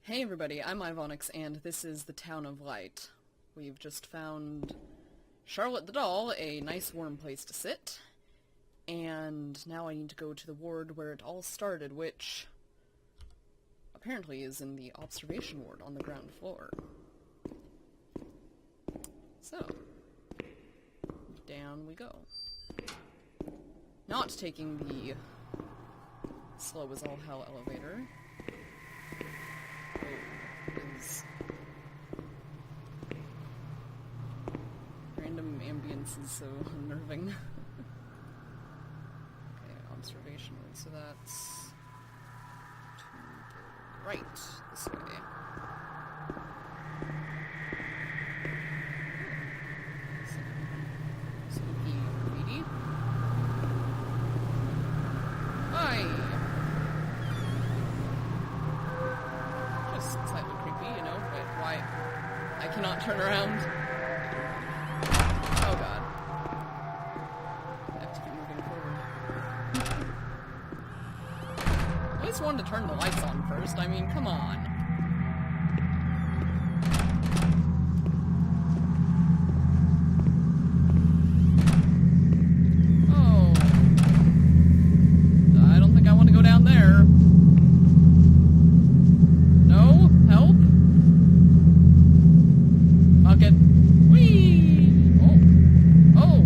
Hey everybody, I'm Ivonix, and this is the Town of Light. We've just found Charlotte the Doll, a nice warm place to sit, and now I need to go to the ward where it all started, which apparently is in the observation ward on the ground floor. So, down we go. Not taking the slow as all hell elevator. Is random ambience is so unnerving. Okay, observation ward, so that's to the right, this way. Spooky graffiti. Hi! Just slightly creepy, you know, but why? I cannot turn around. Oh god. I have to keep moving forward. At least wanted to turn the lights on first. I mean, come on. Oh. I don't think I want to go down there. No? Help? Fuck it. Whee! Oh. Oh.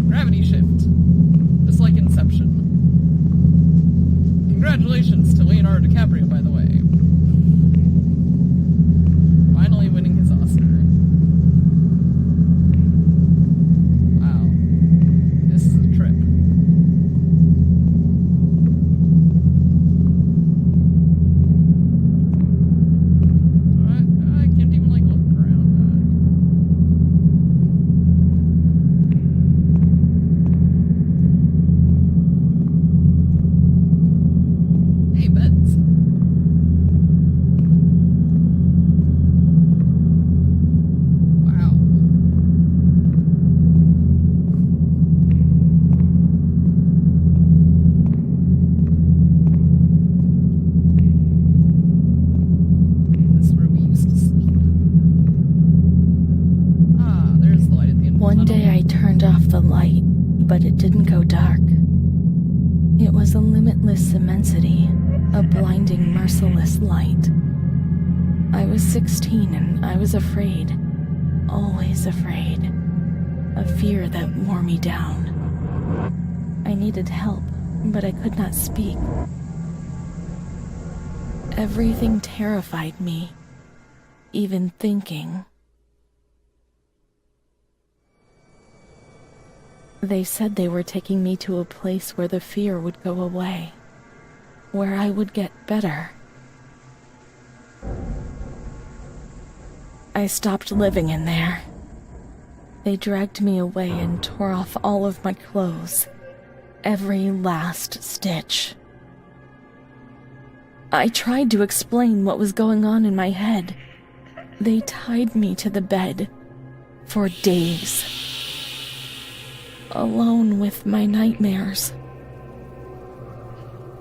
Gravity shift. Just like Inception. Congratulations to Leonardo DiCaprio, by the way. Finally winning his Oscar. Wow. This is a trip. One day I turned off the light, but it didn't go dark. It was a limitless immensity, a blinding, merciless light. I was 16 and I was afraid, always afraid, a fear that wore me down. I needed help, but I could not speak. Everything terrified me, even thinking. They said they were taking me to a place where the fear would go away, where I would get better. I stopped living in there. They dragged me away and tore off all of my clothes, every last stitch. I tried to explain what was going on in my head. They tied me to the bed for days. Alone with my nightmares.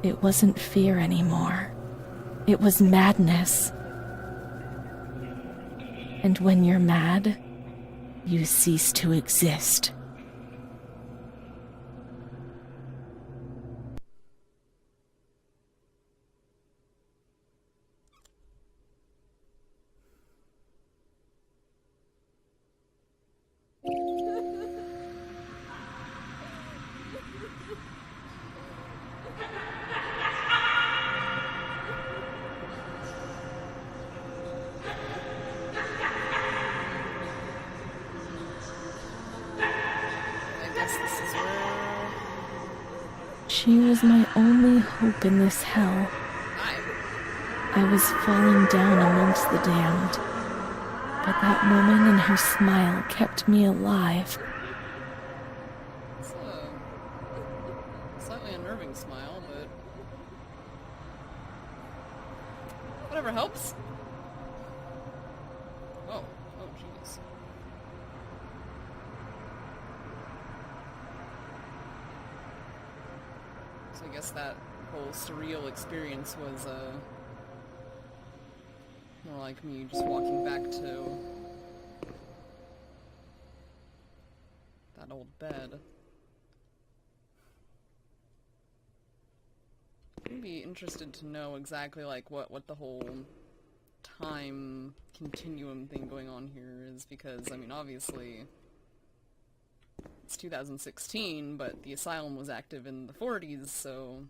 It wasn't fear anymore. It was madness. And when you're mad, you cease to exist. She was my only hope in this hell. I was falling down amongst the damned, but that woman and her smile kept me alive. It's a slightly unnerving smile, but whatever helps. Oh, jeez. So I guess that whole surreal experience was More like me just walking back to that old bed. I'd be interested to know exactly like what the whole time continuum thing going on here is, because I mean obviously it's 2016, but the asylum was active in the 40s, so...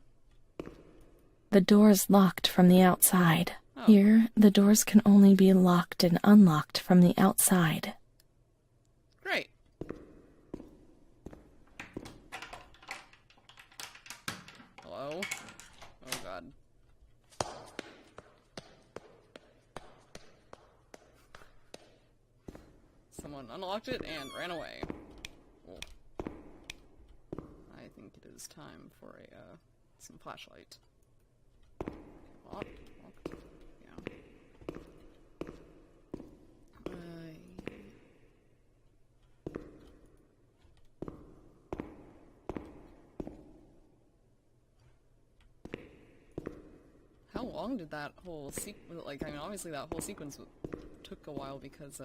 The door's locked from the outside. Oh. Here, the doors can only be locked and unlocked from the outside. Great. Hello? Oh god. Someone unlocked it and ran away. Cool. I think it is time for a, some flashlight. Locked. Yeah. How long did that whole like, I mean, obviously that whole sequence took a while because,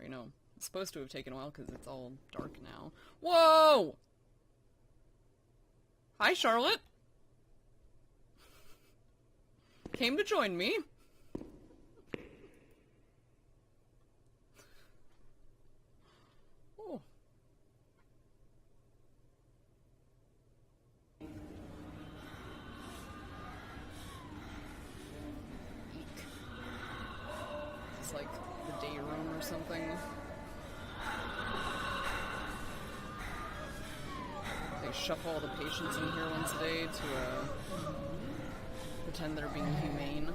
you know, it's supposed to have taken a while because it's all dark now. Whoa! Hi, Charlotte! Came to join me. Oh. Eek. It's like the day room or something. They shuffle all the patients in here once a day to, pretend they're being humane.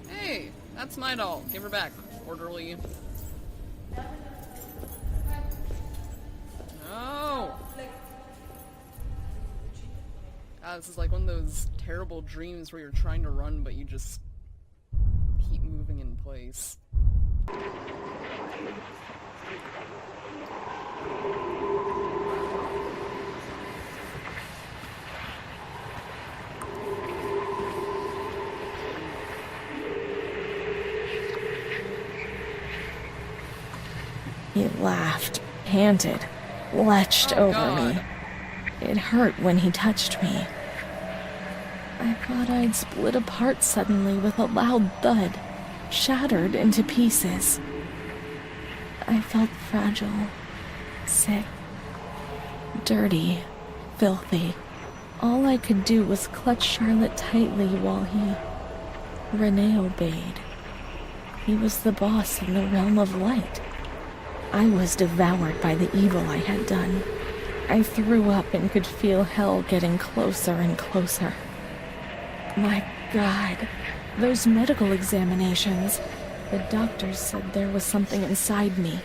Hey, that's my doll. Give her back, orderly. No! God, this is like one of those terrible dreams where you're trying to run, but you just keep moving in place. He laughed, panted, lurched Oh, over God. me. It hurt when he touched me. I thought I'd split apart suddenly with a loud thud, shattered into pieces. I felt fragile, sick, dirty, filthy. All I could do was clutch Charlotte tightly while Renee obeyed. He was the boss in the realm of light. I was devoured by the evil I had done. I threw up and could feel hell getting closer and closer. My God, those medical examinations. The doctors said there was something inside me,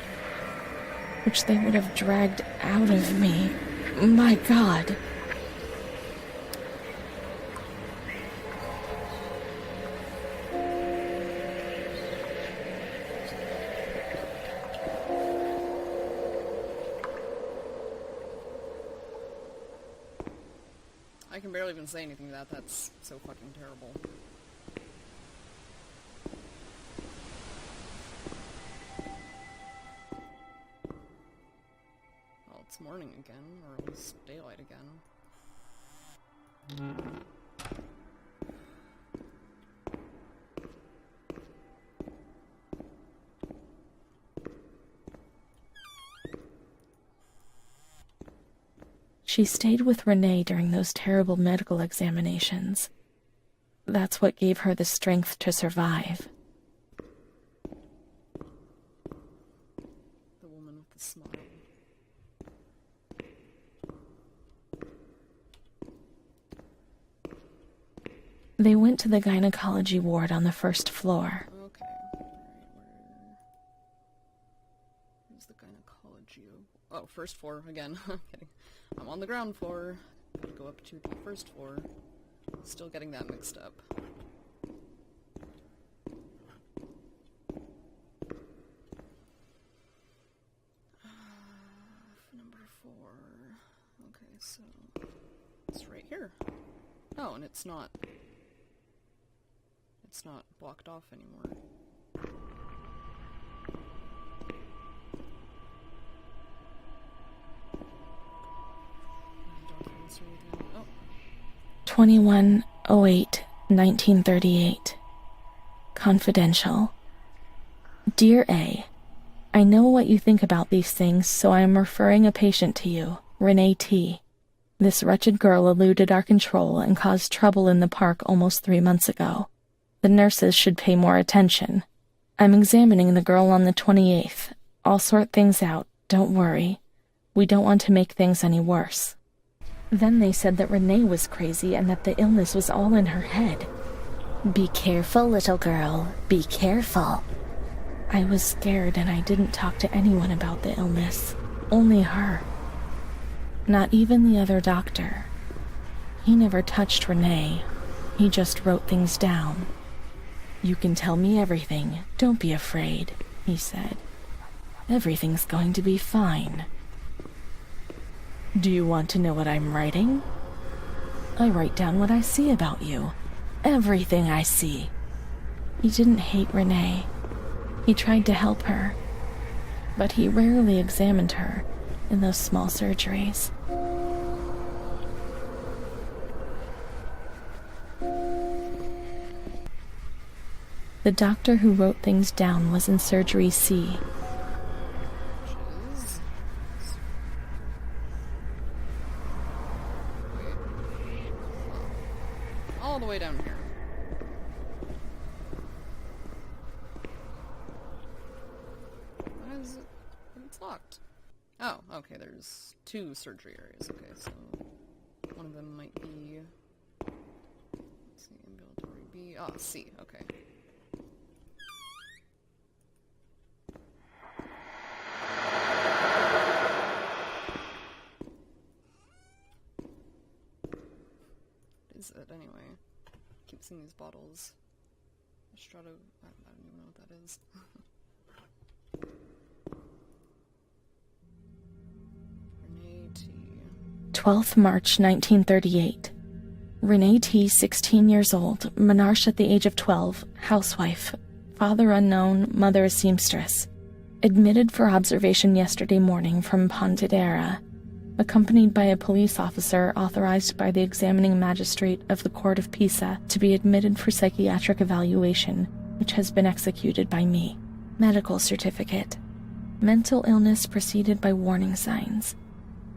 which they would have dragged out of me. My God. I can barely even say anything to that. That's so fucking terrible. Well, it's morning again, or at least daylight again. She stayed with Renee during those terrible medical examinations. That's what gave her the strength to survive. The woman with the smile. They went to the gynecology ward on the first floor. Okay. Where's the gynecology? Oh, first floor again. I'm kidding. I'm on the ground floor. Gotta go up to the first floor. Still getting that mixed up. Number Okay, so it's right here. Oh, and it's not blocked off anymore. Documents or anything. Oh. 21/08/1938. Confidential. Dear A, I know what you think about these things, so I am referring a patient to you, Renee T. This wretched girl eluded our control and caused trouble in the park almost 3 months ago. The nurses should pay more attention. I'm examining the girl on the 28th. I'll sort things out, don't worry. We don't want to make things any worse. Then they said that Renee was crazy and that the illness was all in her head. Be careful, little girl. Be careful. I was scared and I didn't talk to anyone about the illness. Only her. Not even the other doctor. He never touched Renee. He just wrote things down. You can tell me everything. Don't be afraid, he said. Everything's going to be fine. Do you want to know what I'm writing? I write down what I see about you. Everything I see. He didn't hate Renee. He tried to help her. But he rarely examined her in those small surgeries. The doctor who wrote things down was in surgery C. All the way down here. Why is it? It's locked. Oh, okay, there's 2 surgery areas. Okay, so one of them might be... Let's see, ambulatory B. Ah, C, okay. Is it anyway? Keep seeing these bottles. Strato. I don't even know what that is. Renee T. 12th March 1938. Renee T, 16 years old, Menarche at the age of 12, housewife, father unknown, mother a seamstress. Admitted for observation yesterday morning from Pontedera, accompanied by a police officer authorized by the examining magistrate of the Court of Pisa to be admitted for psychiatric evaluation, which has been executed by me. Medical certificate. Mental illness preceded by warning signs.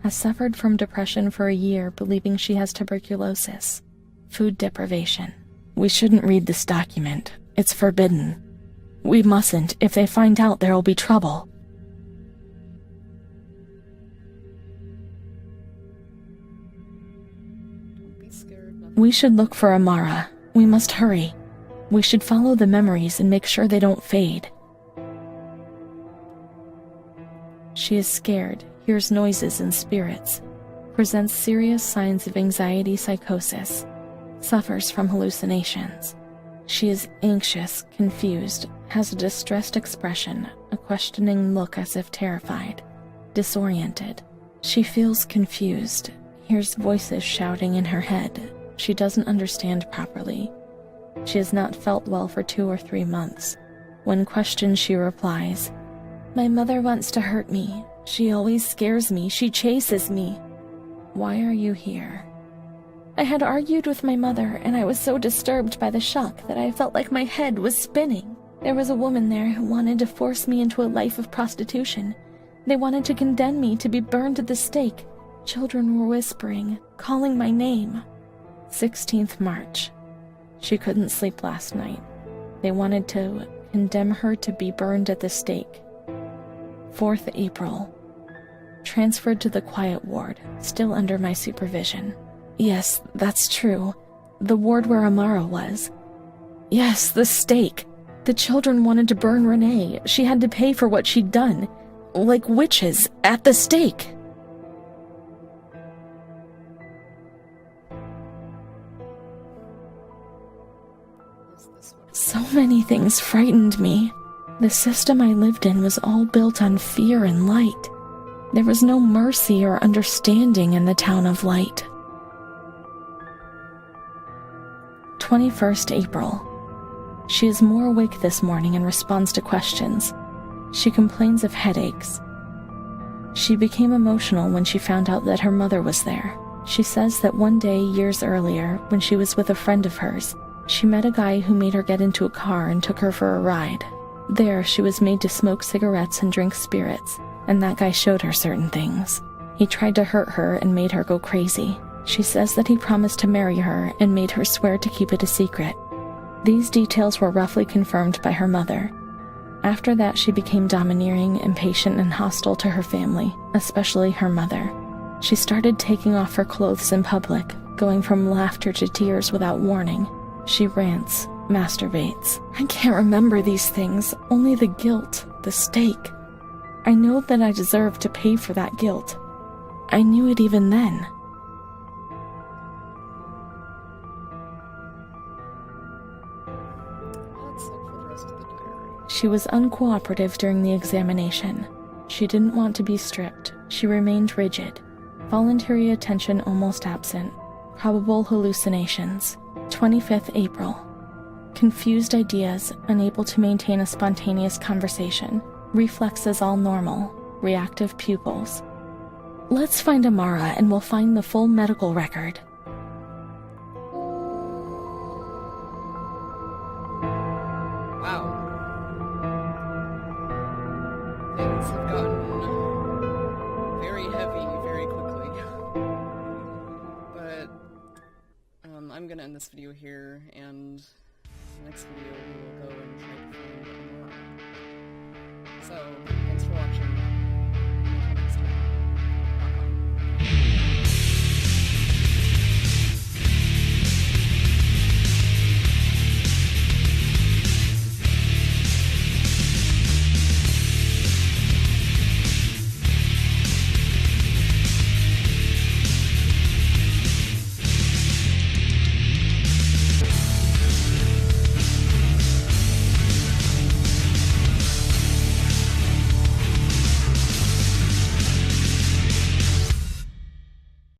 Has suffered from depression for a year, believing she has tuberculosis. Food deprivation. We shouldn't read this document. It's forbidden. We mustn't. If they find out, there will be trouble. We should look for Amara. We must hurry. We should follow the memories and make sure they don't fade. She is scared, hears noises and spirits, presents serious signs of anxiety psychosis, suffers from hallucinations. She is anxious, confused, has a distressed expression, a questioning look as if terrified, disoriented. She feels confused, hears voices shouting in her head. She doesn't understand properly. She has not felt well for 2 or 3 months. When questioned, she replies, "My mother wants to hurt me. She always scares me. She chases me." Why are you here? I had argued with my mother, and I was so disturbed by the shock that I felt like my head was spinning. There was a woman there who wanted to force me into a life of prostitution. They wanted to condemn me to be burned at the stake. Children were whispering, calling my name. 16th March. She couldn't sleep last night. They wanted to condemn her to be burned at the stake. 4th April. Transferred to the quiet ward, still under my supervision. Yes, that's true. The ward where Amara was. Yes, the stake. The children wanted to burn Renee. She had to pay for what she'd done. Like witches, at the stake. So many things frightened me. The system I lived in was all built on fear and light. There was no mercy or understanding in the town of light. 21st April. She is more awake this morning and responds to questions. She complains of headaches. She became emotional when she found out that her mother was there. She says that one day, years earlier, when she was with a friend of hers, she met a guy who made her get into a car and took her for a ride. There, she was made to smoke cigarettes and drink spirits, and that guy showed her certain things. He tried to hurt her and made her go crazy. She says that he promised to marry her and made her swear to keep it a secret. These details were roughly confirmed by her mother. After that, she became domineering, impatient, and hostile to her family, especially her mother. She started taking off her clothes in public, going from laughter to tears without warning. She rants, masturbates. I can't remember these things, only the guilt, the stake. I know that I deserve to pay for that guilt. I knew it even then. Let's look for the rest of the diary. She was uncooperative during the examination. She didn't want to be stripped. She remained rigid. Voluntary attention almost absent. Probable hallucinations. 25th April. Confused ideas, unable to maintain a spontaneous conversation. Reflexes all normal. Reactive pupils. Let's find Amara and we'll find the full medical record. Wow. Things have gotten very heavy very quickly. But I'm gonna end this video here, and the next video we will go and try to find Amara. So, thanks for watching.